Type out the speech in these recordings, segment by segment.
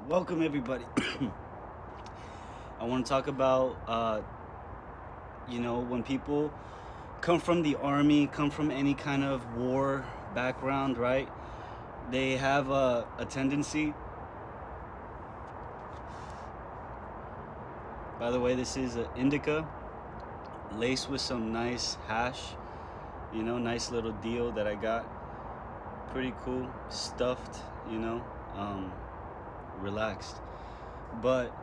Welcome, everybody. I want to talk about, when people come from the army, come from any kind of war background, right? They have a tendency. By the way, this is an indica laced with some nice hash. Nice little deal that I got. Pretty cool, stuffed. Relaxed. But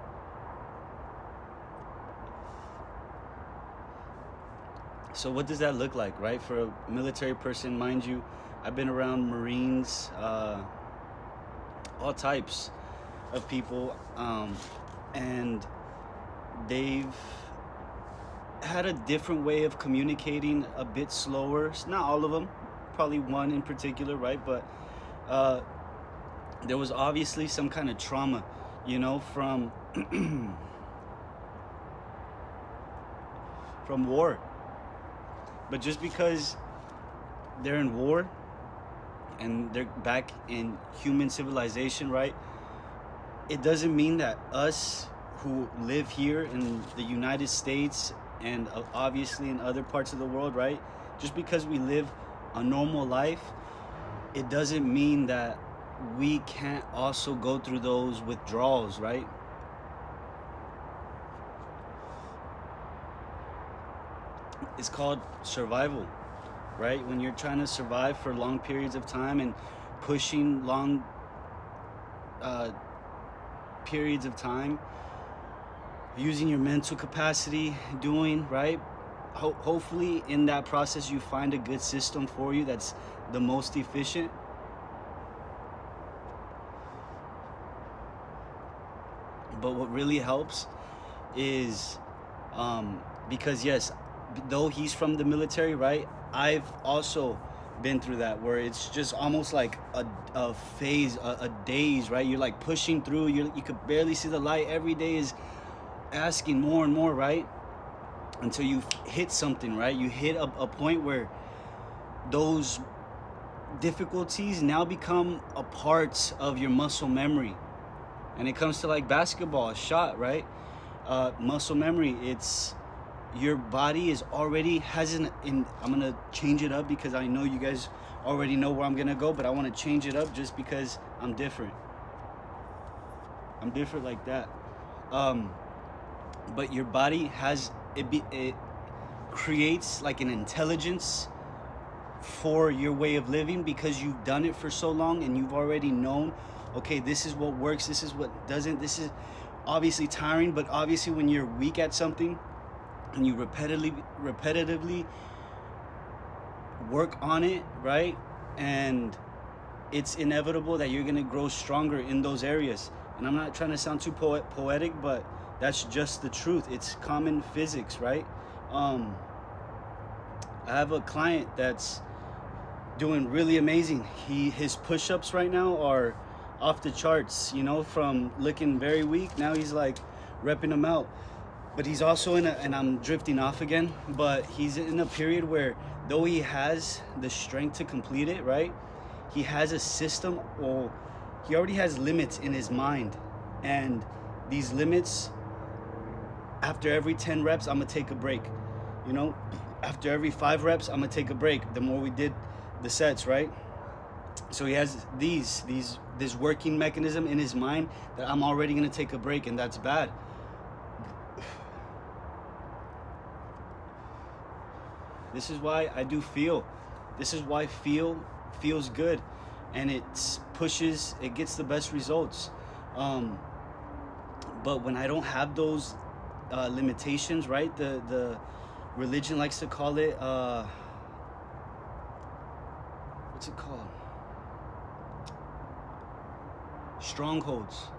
so what does that look like, right? For a military person, mind you, I've been around Marines, all types of people, and they've had a different way of communicating, a bit slower. It's not all of them, probably one in particular, right? But there was obviously some kind of trauma, from from war. But just because they're in war and they're back in human civilization, right? It doesn't mean that us who live here in the United States and obviously in other parts of the world, right? Just because we live a normal life, it doesn't mean that we can't also go through those withdrawals, right? It's called survival, right? When you're trying to survive for long periods of time and pushing long periods of time, using your mental capacity, doing, right? Hopefully in that process you find a good system for you that's the most efficient. But what really helps is, because yes, though he's from the military, right? I've also been through that, where it's just almost like a phase, a daze, right? You're like pushing through, you could barely see the light. Every day is asking more and more, right? Until you hit something, right? You hit a point where those difficulties now become a part of your muscle memory. And it comes to like basketball, a shot, right? Muscle memory, it's your body is already I'm gonna change it up because I know you guys already know where I'm gonna go, but I want to change it up just because I'm different like that. But your body has it creates like an intelligence for your way of living because you've done it for so long and you've already known, okay, this is what works, this is what doesn't. This is obviously tiring, but obviously when you're weak at something and you repetitively work on it, right? And it's inevitable that you're gonna grow stronger in those areas. And I'm not trying to sound too poetic, but that's just the truth. It's common physics, right? I have a client that's doing really amazing. His push-ups right now are off the charts, from looking very weak. Now he's like repping them out. But he's also and I'm drifting off again, but he's in a period where though he has the strength to complete it, right? He has a system, or he already has limits in his mind. And these limits, after every 10 reps, I'm gonna take a break. After every 5 reps, I'm gonna take a break. The more we did the sets, right? So he has this working mechanism in his mind that I'm already gonna take a break, and that's bad. This is why I do feel. This is why feel feels good, and it gets the best results. But when I don't have those limitations, right? The religion likes to call it, what's it called? Strongholds,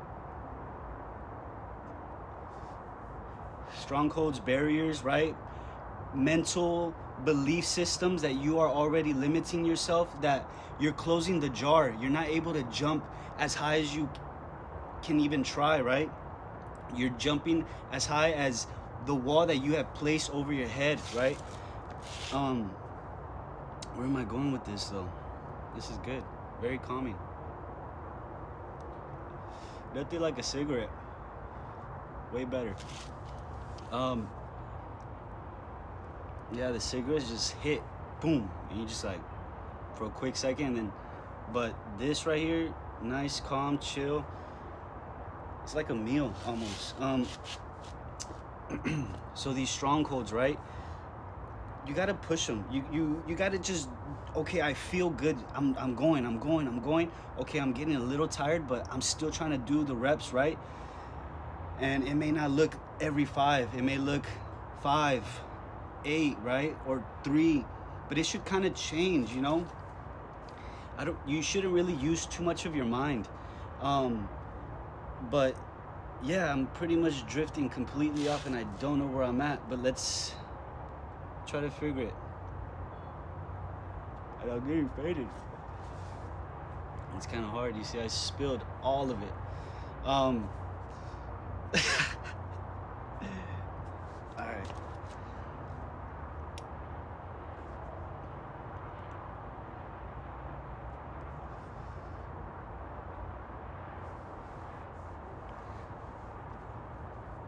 barriers, right? Mental belief systems that you are already limiting yourself, that you're closing the jar. You're not able to jump as high as you can even try, right? You're jumping as high as the wall that you have placed over your head, right? Where am I going with this though? This is good. Very calming. Nothing like a cigarette. Way better. Um, yeah, the cigarettes just hit, boom, and you just like for a quick second, and then, but this right here, nice, calm, chill. It's like a meal almost. So these strongholds, right? You gotta push them. You gotta just, okay, I feel good. I'm going. Okay, I'm getting a little tired, but I'm still trying to do the reps, right? And it may not look every 5. It may look 5, 8, right? Or 3, but it should kind of change, you know? You shouldn't really use too much of your mind. But yeah, I'm pretty much drifting completely off and I don't know where I'm at, but let's try to figure it. And I'm getting faded. It's kind of hard. You see, I spilled all of it. All right.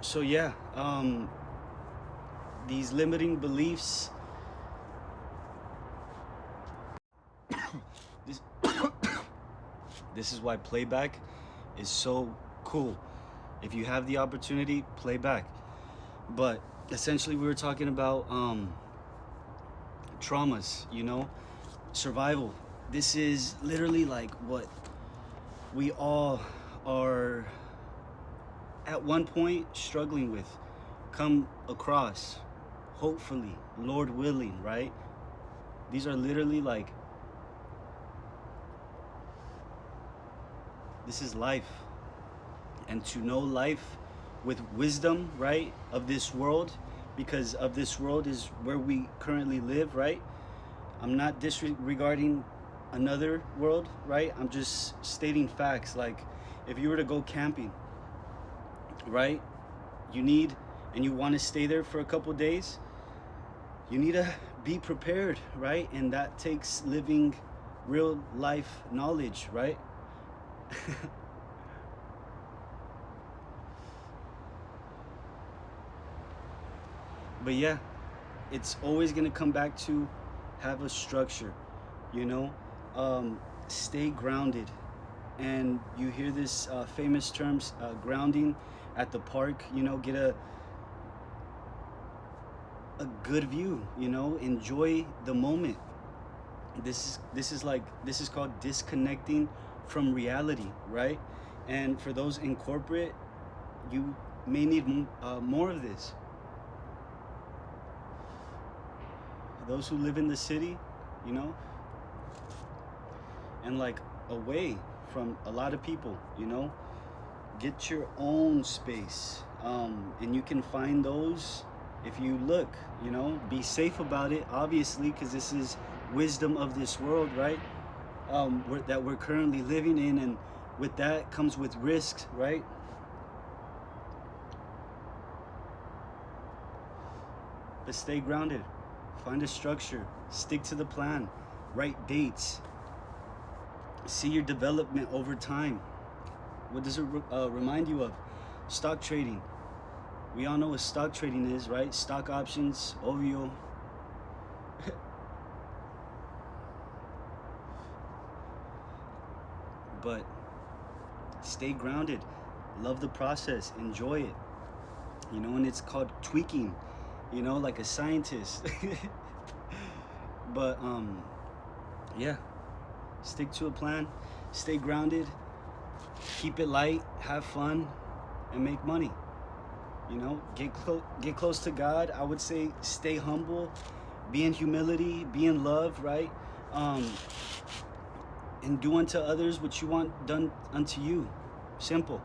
So yeah, these limiting beliefs. this, this is why playback is so cool. If you have the opportunity, play back. But essentially, we were talking about traumas, you know, survival. This is literally like what we all are at one point struggling with, come across, hopefully, Lord willing, right? These are literally like, this is life. And to know life with wisdom, right, of this world, because of this world is where we currently live, right? I'm not disregarding another world, right? I'm just stating facts. Like, if you were to go camping, right, you need, and you want to stay there for a couple days, you need to be prepared, right? And that takes living real life knowledge, right? But yeah, it's always gonna come back to have a structure, you know? Stay grounded. And you hear this famous terms, grounding at the park, you know, get a good view, you know, enjoy the moment. This is called disconnecting from reality, right? And for those in corporate, you may need more of this. Those who live in the city, you know, and like away from a lot of people, you know, get your own space. And you can find those if you look, you know, be safe about it, obviously, because this is wisdom of this world, right? That we're currently living in, and with that comes with risks, right? But stay grounded. Find a structure, stick to the plan, write dates, see your development over time. What does it remind you of? Stock trading. We all know what stock trading is, right? Stock options, OVO. But stay grounded, love the process, enjoy it. You know, and it's called tweaking, you know, like a scientist. But yeah, stick to a plan, stay grounded, keep it light, have fun, and make money. You know, get close to God. I would say stay humble, be in humility, be in love, right? And do unto others what you want done unto you. Simple.